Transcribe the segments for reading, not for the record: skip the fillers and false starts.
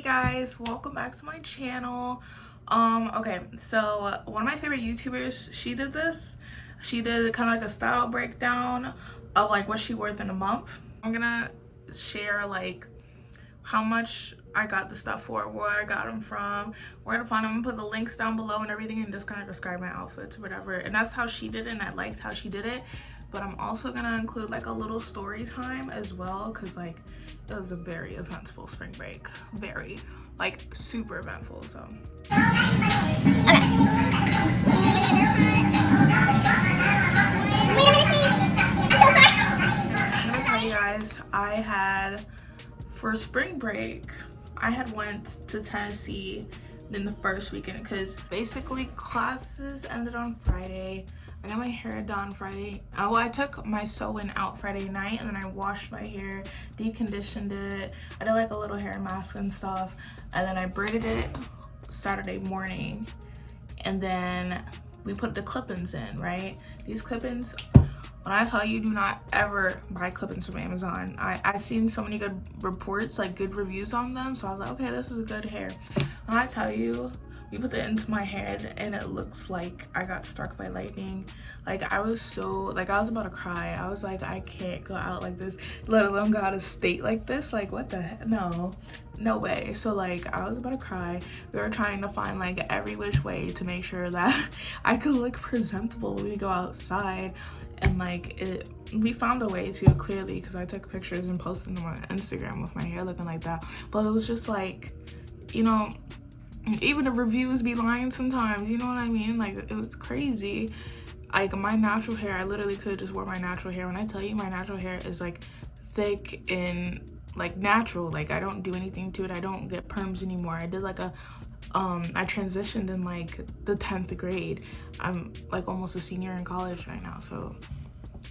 guys, welcome back to my channel. Okay, so one of my favorite YouTubers, she did this. She did kind of like a style breakdown of like what she worth in a month. I'm gonna share like how much I got the stuff for, where I got them from, where to find them. I'm gonna put the links down below and everything and just kind of describe my outfits or whatever. And that's how she did it, and I liked how she did it. But I'm also gonna include like a little story time as well, because like it was a very eventful spring break. Very, like, super eventful. So I'm gonna tell you guys, I had, for spring break, I had went to Tennessee in the first weekend because basically classes ended on Friday. I got my hair done Friday. Well, I took my sew-in out Friday night, and then I washed my hair, deconditioned it. I did like a little hair mask and stuff, and then I braided it Saturday morning, and then we put the clip-ins in, right? These clip-ins, when I tell you, do not ever buy clip-ins from Amazon. I've seen so many good reports, like good reviews on them, so I was like, okay, this is a good hair. When I tell you, we put it into my head and it looks like I got struck by lightning. Like, I was so, like, I was about to cry. I was like, I can't go out like this, let alone go out of state like this. Like, what the heck? No way. So like, I was about to cry. We were trying to find like every which way to make sure that I could look presentable when we go outside. And like, we found a way to, clearly, because I took pictures and posted them on Instagram with my hair looking like that. But it was just like, you know, even the reviews be lying sometimes, you know what I mean? Like, it was crazy. Like, my natural hair, I literally could have just wore my natural hair. When I tell you, my natural hair is like thick and like natural. Like, I don't do anything to it. I don't get perms anymore. I did like a I transitioned in like the 10th grade. I'm like almost a senior in college right now, so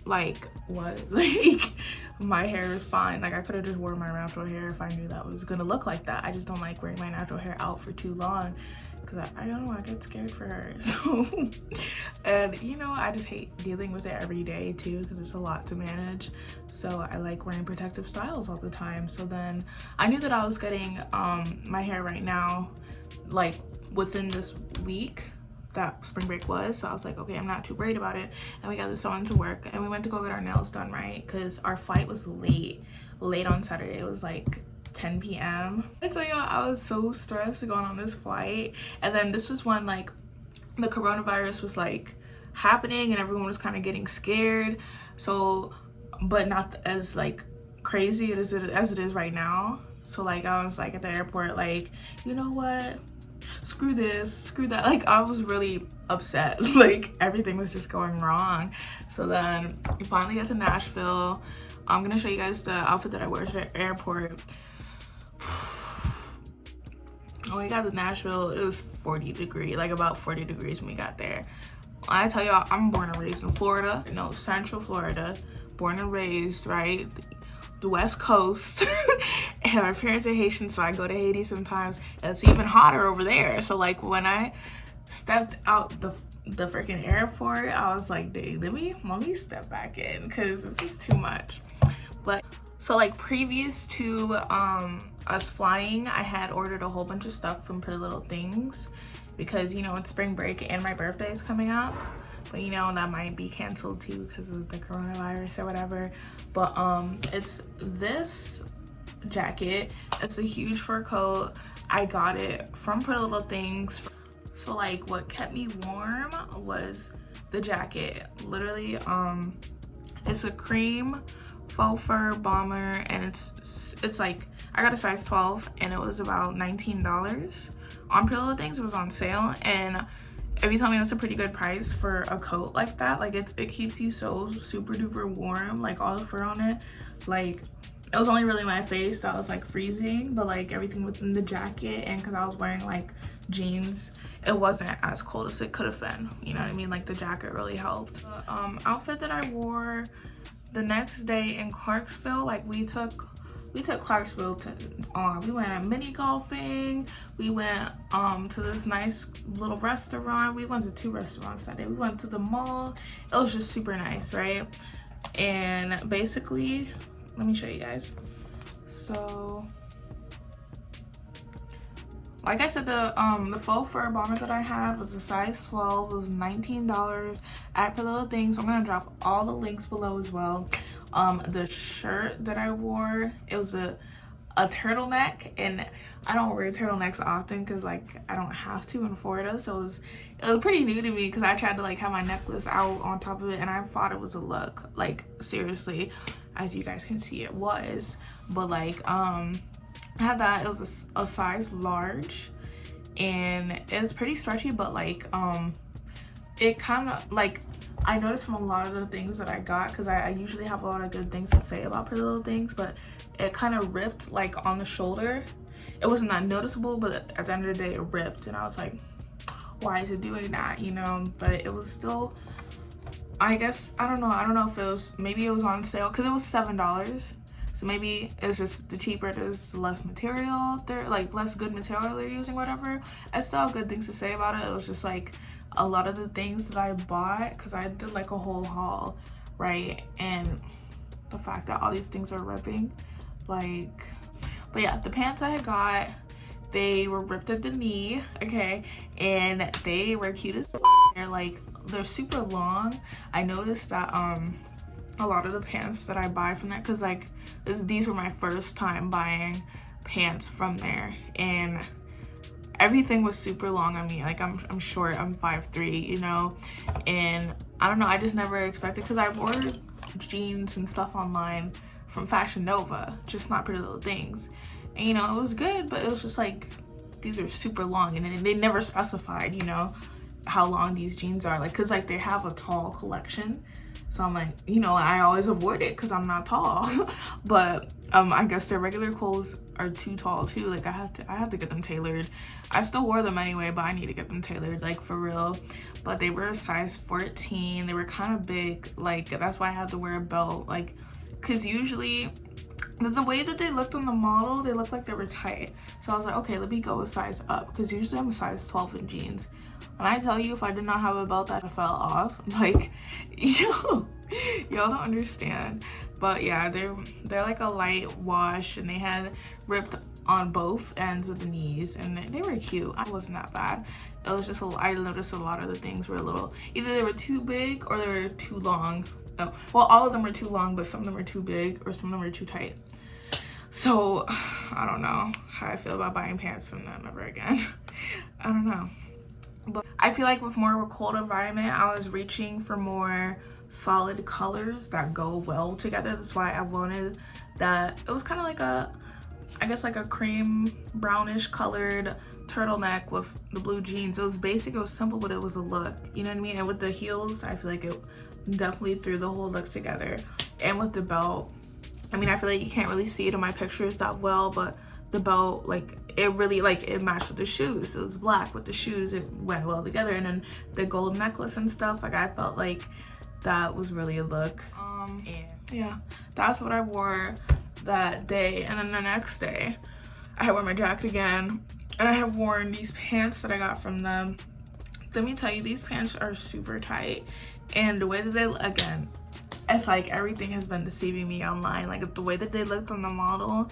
like, what? Like, my hair is fine. Like, I could have just worn my natural hair if I knew that was gonna look like that. I just don't like wearing my natural hair out for too long, because I don't know, I get scared for her. So and you know, I just hate dealing with it every day too, because it's a lot to manage. So I like wearing protective styles all the time. So then I knew that I was getting my hair right now like within this week that spring break was, so I was like, okay, I'm not too worried about it. And we got the sew-in to work, and we went to go get our nails done, right? Because our flight was late on Saturday. It was like 10 p.m. I tell y'all, I was so stressed going on this flight. And then this was when like the coronavirus was like happening and everyone was kind of getting scared. So, but not as like crazy as it is right now. So like, I was like at the airport, like, you know what, screw this, screw that. Like, I was really upset. Like, everything was just going wrong. So then we finally get to Nashville. I'm gonna show you guys the outfit that I wear to the airport. When we got to Nashville, it was 40 degrees, like about 40 degrees when we got there. I tell y'all, I'm born and raised in Florida, no, Central Florida, born and raised, right? The West Coast. And my parents are Haitian, so I go to Haiti sometimes, and it's even hotter over there. So like, when I stepped out the freaking airport, I was like, dang, let me step back in, because this is too much. But so like, previous to us flying, I had ordered a whole bunch of stuff from Pretty Little Things, because you know, it's spring break and my birthday is coming up. But you know, that might be canceled too because of the coronavirus or whatever. But it's this jacket. It's a huge fur coat. I got it from Pretty Little Things. So like, what kept me warm was the jacket. Literally, it's a cream faux fur bomber, and it's like, I got a size 12 and it was about $19 on Pretty Little Things. It was on sale, and if you tell me that's a pretty good price for a coat like that, like it keeps you so super duper warm, like all the fur on it. Like, it was only really my face that was like freezing, but like everything within the jacket, and because I was wearing like jeans, it wasn't as cold as it could have been, you know what I mean? Like, the jacket really helped. The outfit that I wore the next day in Clarksville, like we took Clarksville to we went mini golfing. We went to this nice little restaurant. We went to 2 restaurants that day. We went to the mall. It was just super nice, right? And basically, let me show you guys. So like I said, the faux fur bomber that I had was a size 12. It was $19 at Pretty Little Things. I'm gonna drop all the links below as well. The shirt that I wore, it was a turtleneck, and I don't wear turtlenecks often because like I don't have to in Florida, so it was pretty new to me because I tried to like have my necklace out on top of it, and I thought it was a look, like seriously, as you guys can see it was. But like I had that. It was a size large, and it was pretty stretchy, but like it kind of like, I noticed from a lot of the things that I got, because I usually have a lot of good things to say about Pretty Little Things, but it kind of ripped like on the shoulder. It wasn't that noticeable, but at the end of the day it ripped, and I was like, why is it doing that, you know? But it was still, I guess, I don't know if it was, maybe it was on sale because it was $7. So maybe it's just the cheaper, there's less material there, like less good material they're using, whatever. I still have good things to say about it. It was just like a lot of the things that I bought, because I did like a whole haul, right? And the fact that all these things are ripping, like, but yeah, the pants I got, they were ripped at the knee, okay, and they were cute as they're super long. I noticed that a lot of the pants that I buy from there, because like these were my first time buying pants from there, and everything was super long on me. Like I'm short, I'm 5'3", you know, and I don't know, I just never expected, because I've ordered jeans and stuff online from Fashion Nova, just not Pretty Little Things, and you know, it was good, but it was just like, these are super long, and they never specified, you know, how long these jeans are, like, because like they have a tall collection. So I'm like, you know, I always avoid it because I'm not tall. But I guess their regular clothes are too tall too. Like I have to get them tailored. I still wore them anyway, but I need to get them tailored, like for real. But they were a size 14. They were kind of big. Like that's why I had to wear a belt. Like, cause usually the way that they looked on the model, they looked like they were tight. So I was like, okay, let me go a size up, because usually I'm a size 12 in jeans. When I tell you, if I did not have a belt, that fell off. Like, y'all don't understand. But yeah, they're like a light wash, and they had ripped on both ends of the knees, and they were cute. I wasn't that bad. It was just I noticed a lot of the things were a little, either they were too big or they were too long. Oh, well, all of them were too long, but some of them were too big, or some of them were too tight. So I don't know how I feel about buying pants from them ever again. I don't know. But I feel like with more of a cold environment, I was reaching for more solid colors that go well together. That's why I wanted that. It was kind of like I guess like a cream brownish colored turtleneck with the blue jeans. It was basic, it was simple, but it was a look, you know what I mean? And with the heels, I feel like it definitely threw the whole look together. And with the belt, I mean, I feel like you can't really see it in my pictures that well, but the belt, like, it really, like, it matched with the shoes. It was black with the shoes, it went well together. And then the gold necklace and stuff, like, I felt like that was really a look. And yeah, that's what I wore that day. And then the next day, I had worn my jacket again, and I have worn these pants that I got from them. Let me tell you, these pants are super tight, and the way that they, again, it's like everything has been deceiving me online. Like the way that they looked on the model,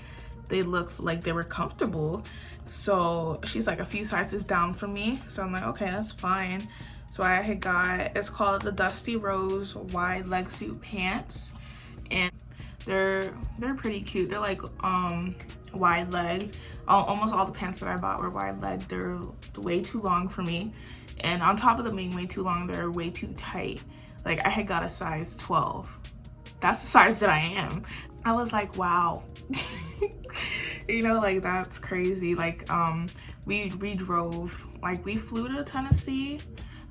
they looked like they were comfortable. So she's like a few sizes down from me, so I'm like, okay, that's fine. So I had got, it's called the Dusty Rose wide leg suit pants, and they're pretty cute. They're like wide legs. Almost all the pants that I bought were wide leg. They're way too long for me, and on top of them being way too long, they're way too tight. Like I had got a size 12. That's the size that I am. I was like, wow. You know, like that's crazy. Like we drove, like we flew to Tennessee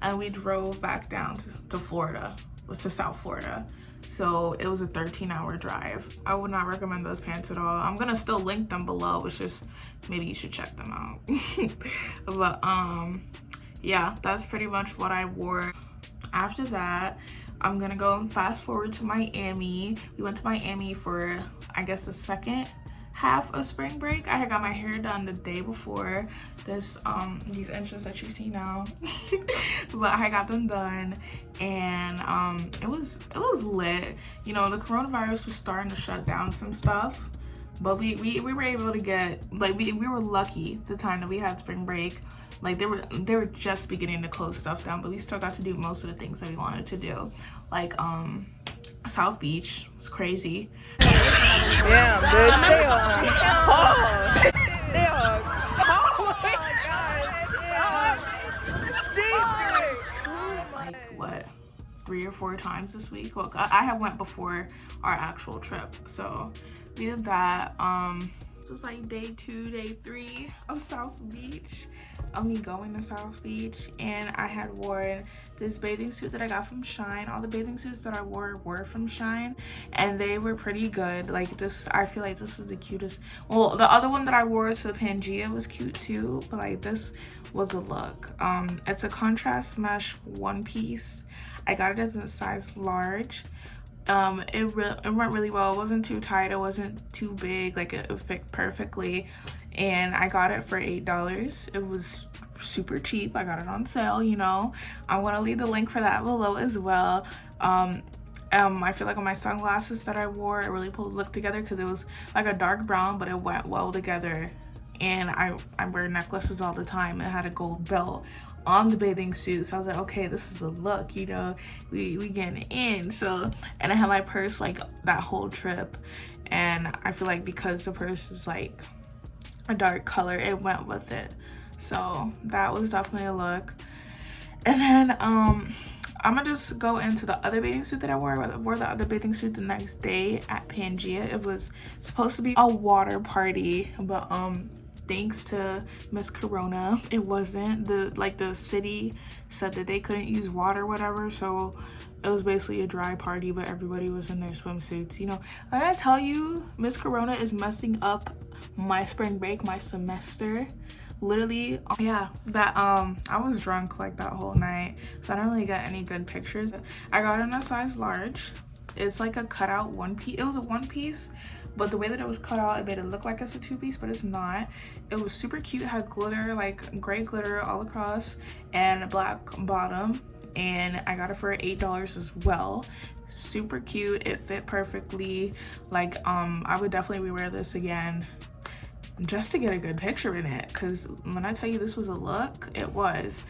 and we drove back down to Florida, to South Florida. So it was a 13-hour drive. I would not recommend those pants at all. I'm gonna still link them below. It's just, maybe you should check them out. But yeah, that's pretty much what I wore. After that, I'm gonna go and fast forward to Miami. We went to Miami for, I guess, the second half of spring break. I had got my hair done the day before this, these inches that you see now. But I got them done, and it was lit. You know, the coronavirus was starting to shut down some stuff, But we were able to get, like, we were lucky the time that we had spring break. Like, they were just beginning to close stuff down, but we still got to do most of the things that we wanted to do. Like, South Beach was crazy. Yeah, bitch, they are hard. They are, oh my God. Like, what, 3 or 4 times this week? Well, I had went before our actual trip, so we did that. Just like day 2, day 3 of South Beach, of me going to South Beach, and I had worn this bathing suit that I got from SHEIN. All the bathing suits that I wore were from SHEIN, and they were pretty good. Like, this, I feel like this was the cutest. Well, the other one that I wore to the Pangea was cute too, but like this was a look. It's a contrast mesh one piece. I got it as a size large. It went really well. It wasn't too tight, it wasn't too big, like it fit perfectly, and I got it for $8. It was super cheap. I got it on sale, you know. I'm gonna leave the link for that below as well. I feel like on my sunglasses that I wore, it really pulled the look together because it was like a dark brown, but it went well together. And I wear necklaces all the time, and it had a gold belt on the bathing suit, so I was like, okay, this is a look, you know, we getting in. So, and I had my purse like that whole trip, and I feel like because the purse is like a dark color, it went with it. So that was definitely a look. And then I'm gonna just go into the other bathing suit that I wore. I wore the other bathing suit the next day at Pangea. It was supposed to be a water party, but thanks to Miss Corona, it wasn't. The city said that they couldn't use water or whatever, so it was basically a dry party, but everybody was in their swimsuits, you know. Like I tell you, Miss Corona is messing up my spring break, my semester. Literally, yeah, that I was drunk like that whole night, so I don't really get any good pictures. I got it in a size large. It's like a cutout one piece. It was a one piece, but the way that it was cut out, it made it look like it's a 2-piece, but it's not. It was super cute. It had glitter, like gray glitter all across, and a black bottom, and I got it for $8 as well. Super cute. It fit perfectly. Like I would definitely rewear this again just to get a good picture in it, because when I tell you this was a look, it was.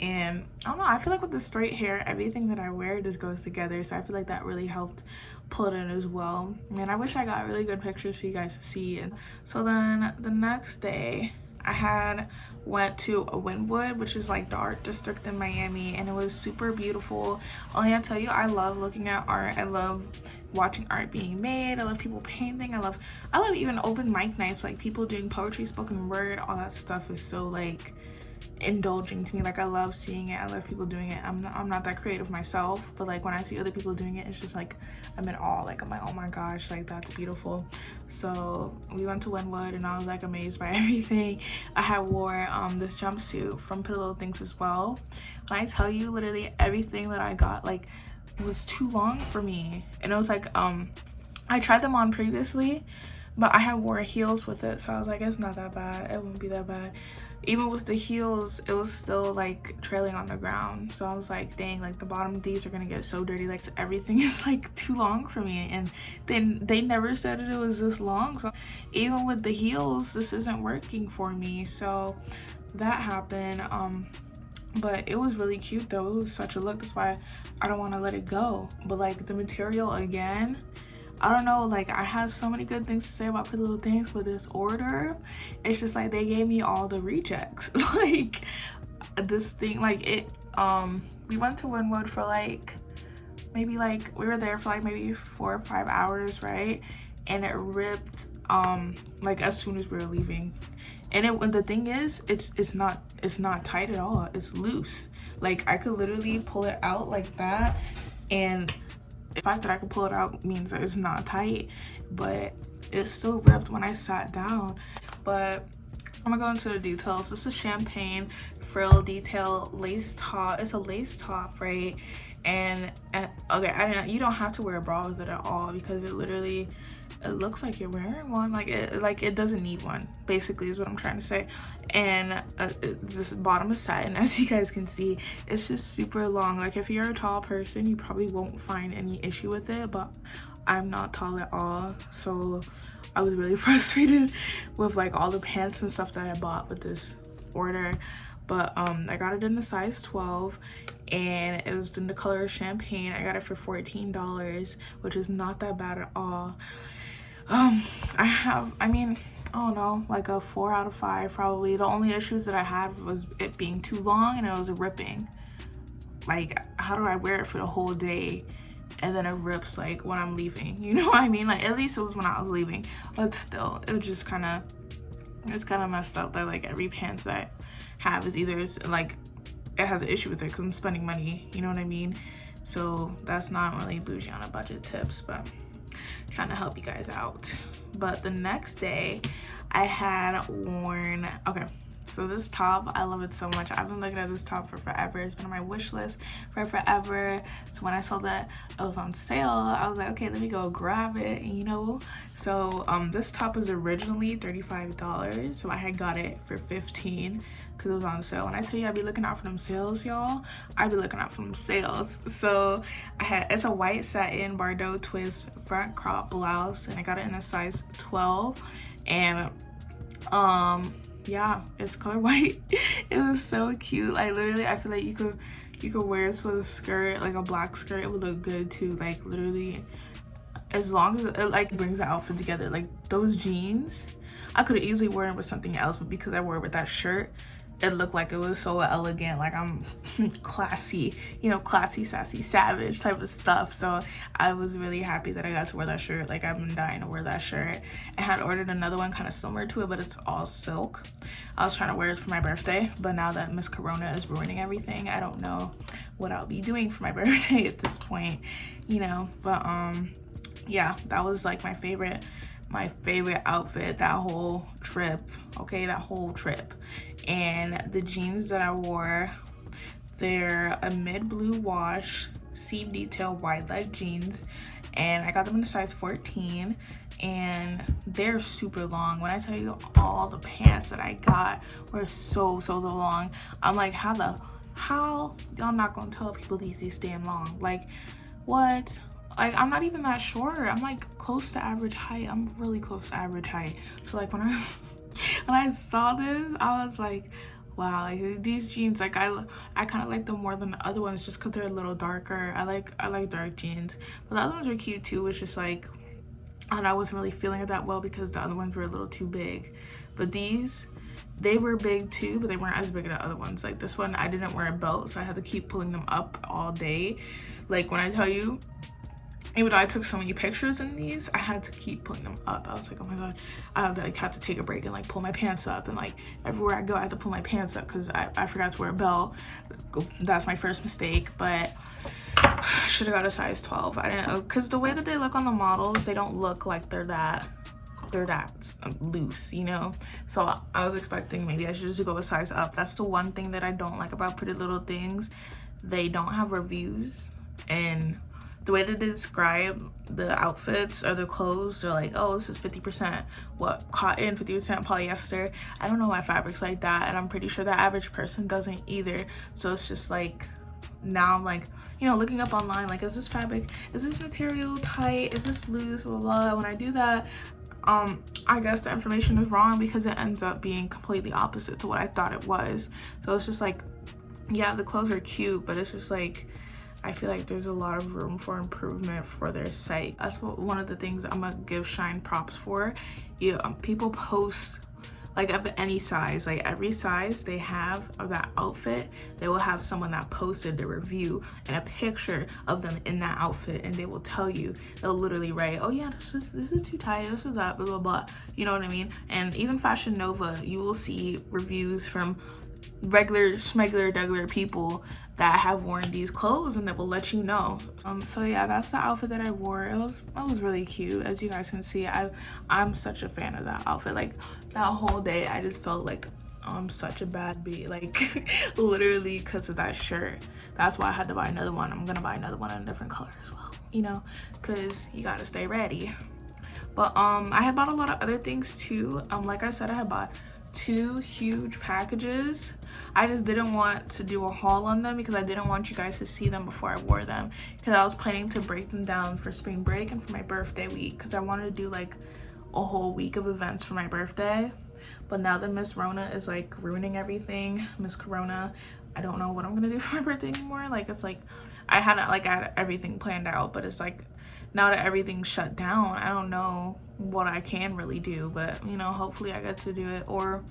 And I don't know, I feel like with the straight hair, everything that I wear just goes together, so I feel like that really helped pull it in as well. And I wish I got really good pictures for you guys to see. And so then the next day I went to a Wynwood, which is like the art district in Miami, and it was super beautiful. Only I tell you, I love looking at art. I love watching art being made. I love people painting. I love even open mic nights, like people doing poetry, spoken word. All that stuff is so like indulging to me. Like I love seeing it. I love people doing it. I'm not that creative myself, but like when I see other people doing it, it's just like I'm in awe. Like I'm like, oh my gosh, like that's beautiful. So we went to Wynwood, and I was like amazed by everything. I had wore this jumpsuit from Pretty Little Things as well. When I tell you, literally everything that I got like was too long for me, and it was like I tried them on previously, but I had wore heels with it, so I was like, it's not that bad, it wouldn't be that bad. Even with the heels, it was still like trailing on the ground, so I was like, dang, like the bottom of these are gonna get so dirty. Like everything is like too long for me, and then they never said it was this long, so even with the heels, this isn't working for me. So that happened. But it was really cute though. It was such a look. That's why I don't want to let it go. But like the material again, I don't know, like I had so many good things to say about Pretty Little Things, but this order, it's just like they gave me all the rejects. Like this thing, like it we went to Wynwood for like maybe like we were there for like maybe 4 or 5 hours, right? And it ripped like as soon as we were leaving. And the thing is, it's not tight at all. It's loose. Like I could literally pull it out like that, and the fact that I could pull it out means that it's not tight, but it still ripped when I sat down. But I'm gonna go into the details. This is champagne frill detail lace top. It's a lace top, right? And okay, you don't have to wear a bra with it at all, because it looks like you're wearing one. Like it doesn't need one, basically, is what I'm trying to say. And this bottom is satin, as you guys can see. It's just super long. Like if you're a tall person, you probably won't find any issue with it, but I'm not tall at all, so I was really frustrated with like all the pants and stuff that I bought with this order. But I got it in a size 12 and it was in the color champagne. I got it for $14, which is not that bad at all. I mean, I don't know, like a 4 out of 5 probably. The only issues that I had was it being too long and it was ripping. Like, how do I wear it for the whole day and then it rips like when I'm leaving? You know what I mean? Like, at least it was when I was leaving, but still, it was just kind of, it's kind of messed up that like every pants that I have is either like it has an issue with it because I'm spending money, you know what I mean? So that's not really bougie on a budget tips, but trying to help you guys out. But the next day I had worn, okay, so this top, I love it so much. I've been looking at this top for forever. It's been on my wish list for forever. So when I saw that it was on sale, I was like, okay, let me go grab it, you know? So this top was originally $35. So I had got it for $15 because it was on sale. When I tell you I'd be looking out for them sales, y'all, I'd be looking out for them sales. So it's a white satin Bardot twist front crop blouse, and I got it in a size 12. And yeah, it's color white. It was so cute. Like literally, I feel like you could wear this with a skirt, like a black skirt. It would look good too. Like literally, as long as it like brings the outfit together. Like those jeans, I could have easily worn it with something else, but because I wore it with that shirt, it looked like it was so elegant, like I'm classy, you know, classy, sassy, savage type of stuff. So I was really happy that I got to wear that shirt. Like I've been dying to wear that shirt. I had ordered another one kind of similar to it, but it's all silk. I was trying to wear it for my birthday, but now that Miss Corona is ruining everything, I don't know what I'll be doing for my birthday at this point, you know. But yeah, that was like my favorite outfit that whole trip. Okay, that whole trip. And the jeans that I wore, they're a mid blue wash seam detail wide leg jeans, and I got them in a size 14, and they're super long. When I tell you all the pants that I got were so long, I'm like, how y'all not gonna tell people these stand long? Like what? Like I'm not even that short. I'm like close to average height. I'm really close to average height. So like when I saw this, I was like, wow, like these jeans, like I kind of like them more than the other ones just because they're a little darker. I like dark jeans, but the other ones were cute too. It's just like, and I wasn't really feeling it that well because the other ones were a little too big. But these, they were big too, but they weren't as big as the other ones. Like this one, I didn't wear a belt, so I had to keep pulling them up all day. Like when I tell you, even though I took so many pictures in these, I had to keep pulling them up. I was like, oh my god, I have to take a break and like pull my pants up, and like everywhere I go I have to pull my pants up because I forgot to wear a belt. That's my first mistake, but I should have got a size 12. I didn't, because the way that they look on the models, they don't look like they're that loose, you know. So I was expecting maybe I should just go a size up. That's the one thing that I don't like about Pretty Little Things. They don't have reviews, and the way that they describe the outfits or the clothes, they're like, oh, this is 50% what, cotton, 50% polyester. I don't know why fabric's like that, and I'm pretty sure the average person doesn't either. So it's just like, now I'm like, you know, looking up online, like, is this fabric, is this material tight, is this loose, blah, blah, blah. When I do that, I guess the information is wrong because it ends up being completely opposite to what I thought it was. So it's just like, yeah, the clothes are cute, but it's just like, I feel like there's a lot of room for improvement for their site. That's one of the things I'm gonna give SHEIN props for. People post like of any size, like every size they have of that outfit, they will have someone that posted the review and a picture of them in that outfit, and they will tell you, they'll literally write, oh yeah, this is too tight, this is that, blah blah blah, you know what I mean? And even Fashion Nova, you will see reviews from regular schmegular people that have worn these clothes, and that will let you know. So yeah, that's the outfit that I wore. It was really cute. As you guys can see, I'm such a fan of that outfit. Like that whole day I just felt like I'm such a bad bee, like literally because of that shirt. That's why I had to buy another one. I'm gonna buy another one in a different color as well, you know, because you gotta stay ready. But I had bought a lot of other things too. Like I said, I had bought 2 huge packages. I just didn't want to do a haul on them because I didn't want you guys to see them before I wore them, because I was planning to break them down for spring break and for my birthday week, because I wanted to do like a whole week of events for my birthday. But now that Miss Rona is like ruining everything, Miss Corona, I don't know what I'm gonna do for my birthday anymore. Like, it's like I had everything planned out, but it's like now that everything's shut down, I don't know what I can really do. But you know, hopefully I get to do it, or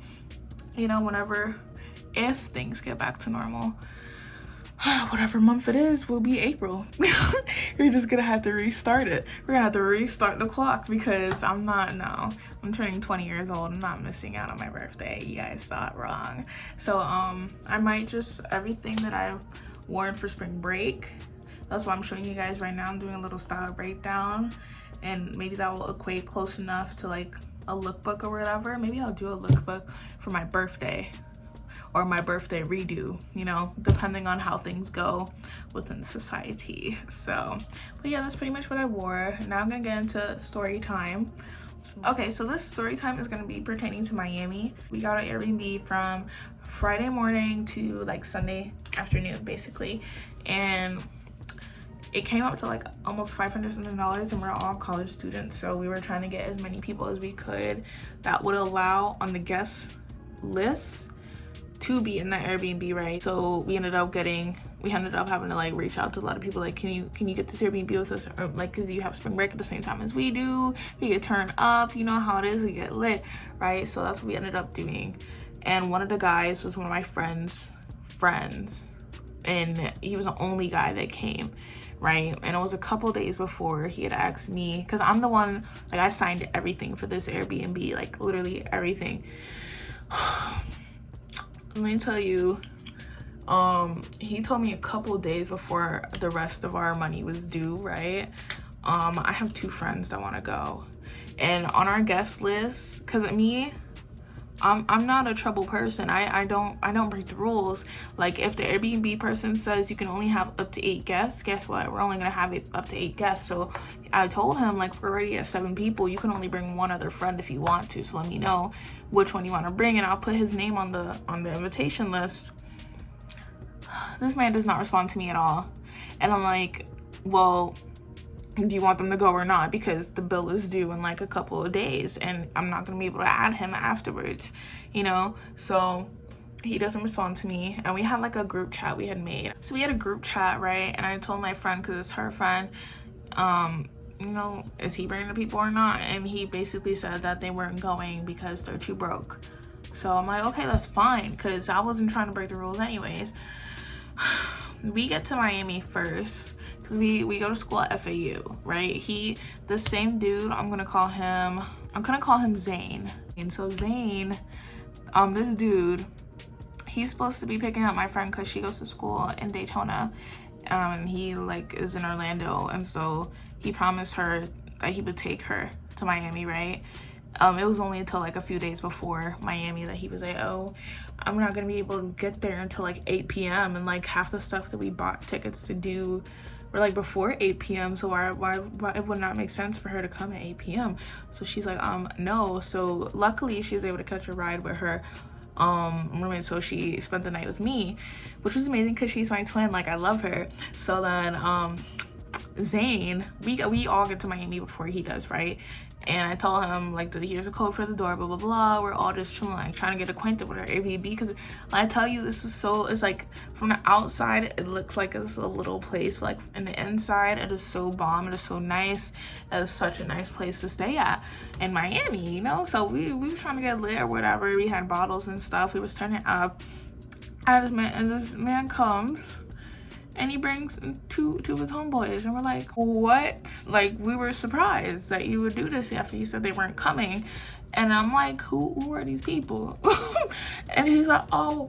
you know, whenever, if things get back to normal, whatever month it is will be April. We're just gonna have to restart it. We're gonna have to restart the clock, because I'm turning 20 years old. I'm not missing out on my birthday. You guys thought wrong. So I might just, everything that I've worn for spring break, that's why I'm showing you guys right now. I'm doing a little style breakdown, and maybe that will equate close enough to like a lookbook or whatever. Maybe I'll do a lookbook for my birthday, or my birthday redo, you know, depending on how things go within society. So, but yeah, that's pretty much what I wore. Now I'm gonna get into story time. Okay, so this story time is gonna be pertaining to Miami. We got an Airbnb from Friday morning to like Sunday afternoon, basically. And it came up to like almost $500 something, and we're all college students. So we were trying to get as many people as we could that would allow on the guest list to be in that Airbnb, right? So we ended up having to like reach out to a lot of people, like, can you get this Airbnb with us, or like, because you have spring break at the same time as we do, we get turned up, you know how it is, we get lit, right? So that's what we ended up doing. And one of the guys was one of my friends, and he was the only guy that came, right? And it was a couple days before he had asked me, because I'm the one, like, I signed everything for this Airbnb, like literally everything. Let me tell you, he told me a couple days before the rest of our money was due, right? I have 2 friends that want to go, and on our guest list, because I'm not a trouble person. I don't break the rules. Like, if the Airbnb person says you can only have up to 8 guests, guess what? We're only gonna have it up to 8 guests. So I told him, like, we're already at 7 people. You can only bring 1 other friend if you want to. So let me know which one you want to bring, and I'll put his name on the invitation list. This man does not respond to me at all, and I'm like, well, do you want them to go or not? Because the bill is due in like a couple of days, and I'm not gonna be able to add him afterwards, you know? So he doesn't respond to me, and we had like a group chat we had made. So we had a group chat, right? And I told my friend, because it's her friend, you know, is he bringing the people or not? And he basically said that they weren't going because they're too broke. So I'm like, okay, that's fine, because I wasn't trying to break the rules anyways. We get to Miami first, because we go to school at FAU, right? The same dude, I'm gonna call him Zane. And so Zane, this dude, he's supposed to be picking up my friend because she goes to school in Daytona, and he like is in Orlando, and so he promised her that he would take her to Miami, right? It was only until like a few days before Miami that he was like, oh, I'm not gonna be able to get there until like 8 p.m. and like half the stuff that we bought tickets to do were like before 8 p.m. So why it would not make sense for her to come at 8 p.m. So she's like, no. So luckily she was able to catch a ride with her roommate, so she spent the night with me, which was amazing because she's my twin. Like, I love her. So then Zane, we all get to Miami before he does, right? And I told him, like, here's a code for the door, blah, blah, blah. We're all just chilling, like, trying to get acquainted with our Airbnb. Because I tell you, this was so, it's like, from the outside, it looks like it's a little place. But, like, in the inside, it is so bomb. It is so nice. It is such a nice place to stay at in Miami, you know? So we were trying to get lit or whatever. We had bottles and stuff. We was turning up. And this man comes, and he brings two of his homeboys, and we're like, what? Like, we were surprised that you would do this after you said they weren't coming. And I'm like, who are these people? And he's like, oh,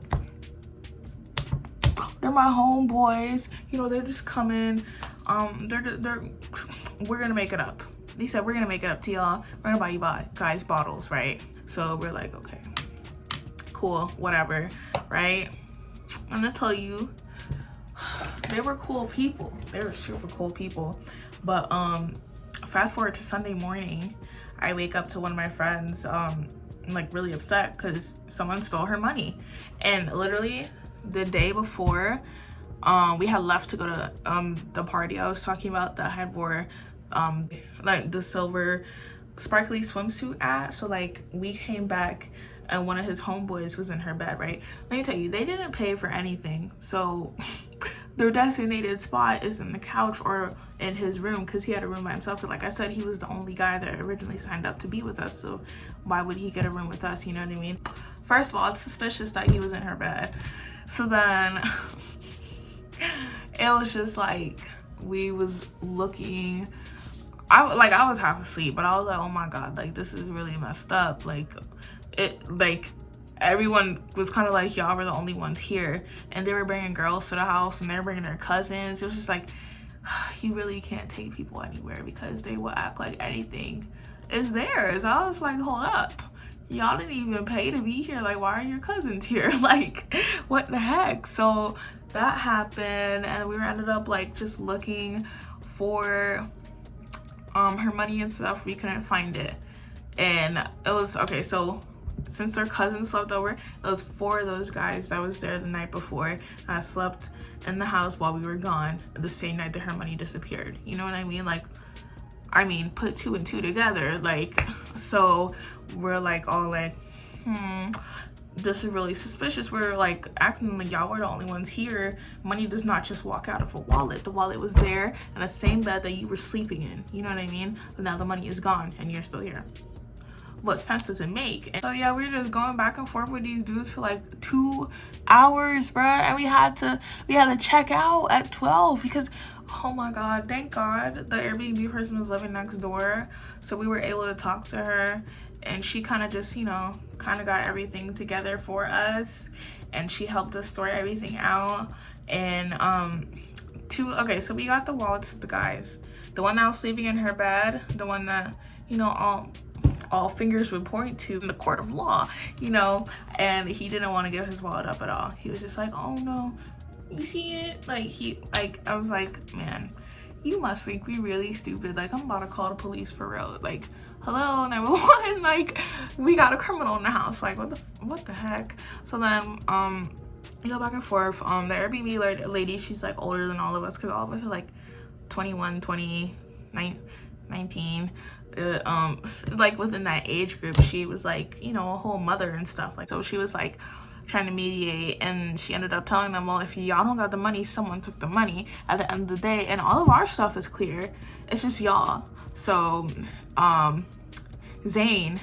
they're my homeboys. You know, they're just coming. We're gonna make it up. They said, we're gonna make it up to y'all. We're gonna buy you guys bottles, right? So we're like, okay, cool, whatever, right? I'm gonna tell you, they were cool people. They were super cool people. But fast forward to Sunday morning, I wake up to one of my friends like really upset because someone stole her money. And literally the day before we had left to go to the party I was talking about that I had wore like the silver sparkly swimsuit at. So like we came back and one of his homeboys was in her bed, right? Let me tell you, they didn't pay for anything. So their designated spot is in the couch or in his room because he had a room by himself. But like I said, he was the only guy that originally signed up to be with us. So why would he get a room with us? You know what I mean? First of all, it's suspicious that he was in her bed. So then it was just like we was looking. I was half asleep, but I was like, oh my god, like this is really messed up. Like everyone was kind of like, y'all were the only ones here, and they were bringing girls to the house and they were bringing their cousins. It was just like, you really can't take people anywhere because they will act like anything is theirs. I was like, hold up, y'all didn't even pay to be here. Like, why are your cousins here? Like, what the heck? So that happened, and we ended up like just looking for her money and stuff. We couldn't find it, and it was okay. So since their cousin slept over, it was 4 of those guys that was there the night before that slept in the house while we were gone the same night that her money disappeared. You know what I mean? Like, I mean, put 2 and 2 together. Like, so we're like all like, this is really suspicious. We're like asking them, like, y'all were the only ones here. Money does not just walk out of a wallet. The wallet was there in the same bed that you were sleeping in. You know what I mean? But now the money is gone and you're still here. What sense does it make? And so yeah, we were just going back and forth with these dudes for like 2 hours, bruh. And we had to check out at 12 because, oh my god, thank god the Airbnb person was living next door, so we were able to talk to her, and she kind of just, you know, kind of got everything together for us, and she helped us sort everything out. And okay, so we got the wallets of the guys, the one that was sleeping in her bed, the one that, you know, all fingers would point to in the court of law, you know, and he didn't want to give his wallet up at all. He was just like, oh no, you see it? Like I was like, man, you must think we really stupid. Like, I'm about to call the police for real. Like, hello, 911. Like, we got a criminal in the house. Like, what the heck? So then we go back and forth. The Airbnb lady, she's like older than all of us because all of us are like 21, 20, 19. Like within that age group, she was like, you know, a whole mother and stuff. Like, so she was like trying to mediate, and she ended up telling them, well, if y'all don't got the money, someone took the money at the end of the day, and all of our stuff is clear, it's just y'all. So Zane,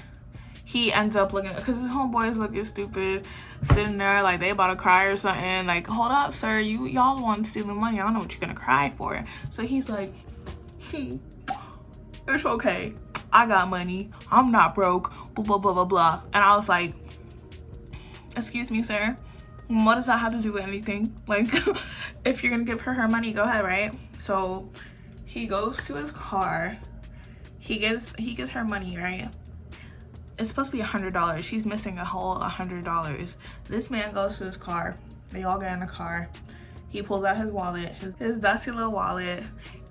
he ends up looking, because his homeboy is looking stupid, sitting there like they about to cry or something. Like, hold up, sir, y'all the ones stealing money. I don't know what you're gonna cry for. So he's like, it's okay, I got money, I'm not broke, blah blah blah blah blah. And I was like, excuse me, sir, what does that have to do with anything? Like, if you're gonna give her money, go ahead, right? So he goes to his car, he gives her money, right? It's supposed to be $100. She's missing a whole $100. This man goes to his car, they all get in the car, he pulls out his wallet, his dusty little wallet,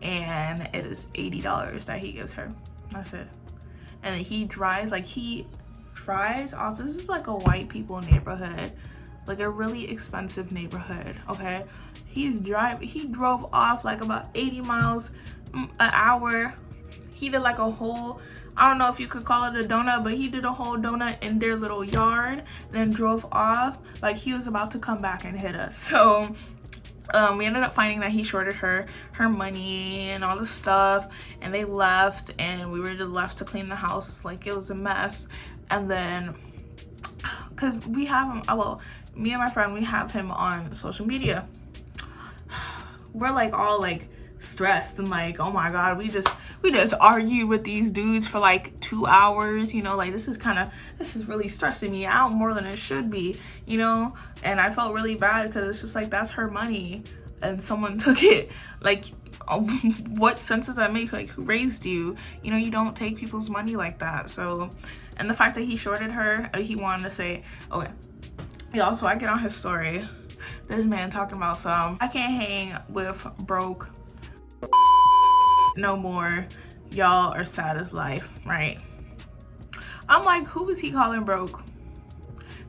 and it is $80 that he gives her. That's it. And then he drives also, this is like a white people neighborhood, like a really expensive neighborhood, okay? He drove off like about 80 miles an hour. He did like a whole, I don't know if you could call it a donut, but he did a whole donut in their little yard, then drove off like he was about to come back and hit us. So we ended up finding that he shorted her money and all this stuff, and they left, and we were just left to clean the house. Like, it was a mess. And then, because we have him, well, me and my friend, we have him on social media. We're like all like stressed and like, oh my god, we just argued with these dudes for like 2 hours, you know, like this is really stressing me out more than it should be, you know. And I felt really bad because it's just like, that's her money and someone took it. Like, what sense does that make? Like, who raised you? You know, you don't take people's money like that. So, and the fact that he shorted her, he wanted to say, okay, yeah, also I get on his story, this man talking about some, I can't hang with broke no more, y'all are sad as life, right? I'm like, who is he calling broke?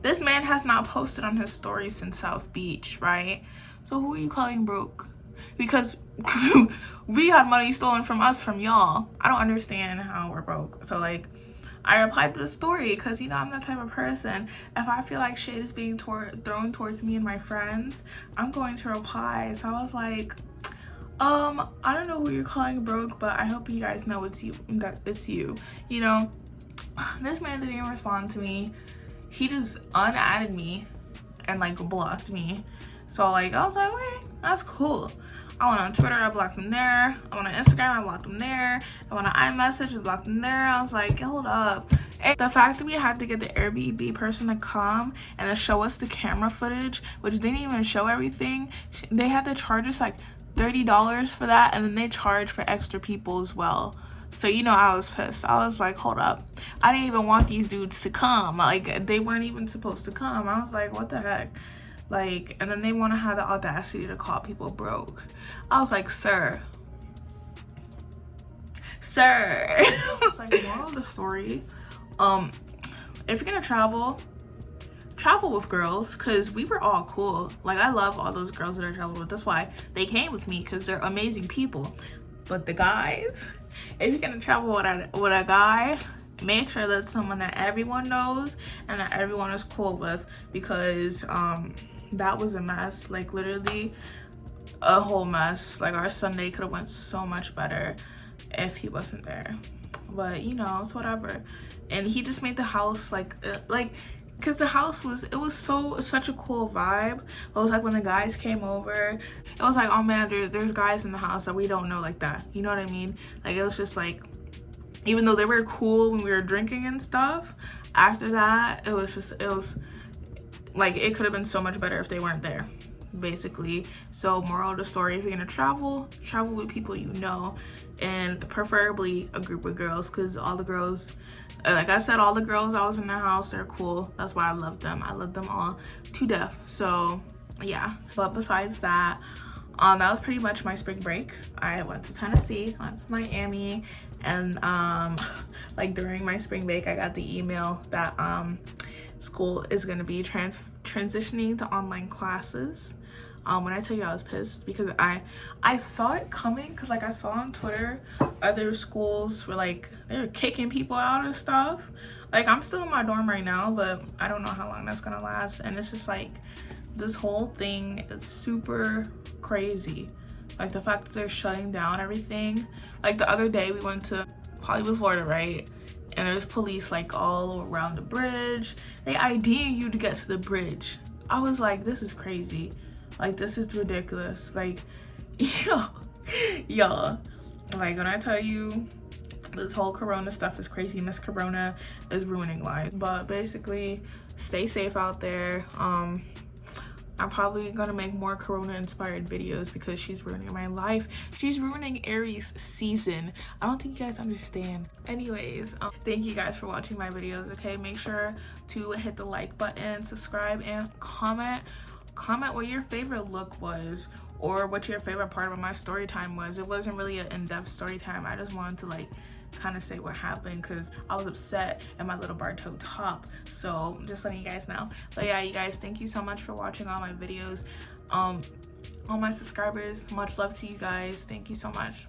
This man has not posted on his story since South Beach, right? So who are you calling broke? Because we had money stolen from us from y'all. I don't understand how we're broke. So like, I replied to the story because, you know, I'm that type of person. If I feel like shade is being thrown towards me and my friends, I'm going to reply. So I was like, I don't know who you're calling broke, but I hope you guys know it's you, that it's you. You know, this man didn't even respond to me. He just unadded me and like blocked me. So like, I was like, okay, that's cool. I went on Twitter, I blocked him there. I went on Instagram, I blocked him there. I went on iMessage, I blocked him there. I was like, hold up. And the fact that we had to get the Airbnb person to come and to show us the camera footage, which didn't even show everything. They had to charge us like $30 for that, and then they charged for extra people as well. So, you know, I was pissed. I was like, hold up. I didn't even want these dudes to come. Like, they weren't even supposed to come. I was like, what the heck? Like, and then they want to have the audacity to call people broke. I was like, sir. It's like, moral of the story, if you're gonna travel with girls, because we were all cool. Like, I love all those girls that I traveled with. That's why they came with me, because they're amazing people. But the guys, if you're gonna travel with a guy, make sure that's someone that everyone knows and that everyone is cool with, because that was a mess. Like, literally a whole mess. Like, our Sunday could have went so much better if he wasn't there. But, you know, it's whatever. And he just made the house like because the house was, it was such a cool vibe. It was like when the guys came over, it was like, oh man, there's guys in the house that we don't know, like that, you know what I mean? Like, it was just like, even though they were cool when we were drinking and stuff, after that, it was like, it could have been so much better if they weren't there, basically. So moral of the story, if you're gonna travel with people you know, and preferably a group of girls, because all the girls, like I said, all the girls I was in their house, they're cool. That's why I love them. I love them all to death. So yeah, but besides that, that was pretty much my spring break. I went to Tennessee, went to Miami, and like during my spring break, I got the email that school is gonna be transitioning to online classes. When I tell you I was pissed, because I saw it coming, because like I saw on Twitter other schools were like, they were kicking people out and stuff. Like, I'm still in my dorm right now, but I don't know how long that's gonna last. And it's just like, this whole thing is super crazy. Like, the fact that they're shutting down everything. Like, the other day we went to Hollywood, Florida, right? And there's police like all around the bridge. They ID you to get to the bridge. I was like, this is crazy. Like, this is ridiculous. Like, y'all, like, when I tell you this whole corona stuff is crazy, Miss Corona is ruining lives. But basically, stay safe out there. I'm probably gonna make more corona inspired videos, because she's ruining my life. She's ruining Aries season. I don't think you guys understand. Anyways, thank you guys for watching my videos. Okay, make sure to hit the like button, subscribe, and comment what your favorite look was, or what your favorite part of my story time was. It wasn't really an in-depth story time. I just wanted to like kind of say what happened, because I was upset in my little Bardot top. So just letting you guys know. But yeah, you guys, thank you so much for watching all my videos. All my subscribers, much love to you guys. Thank you so much.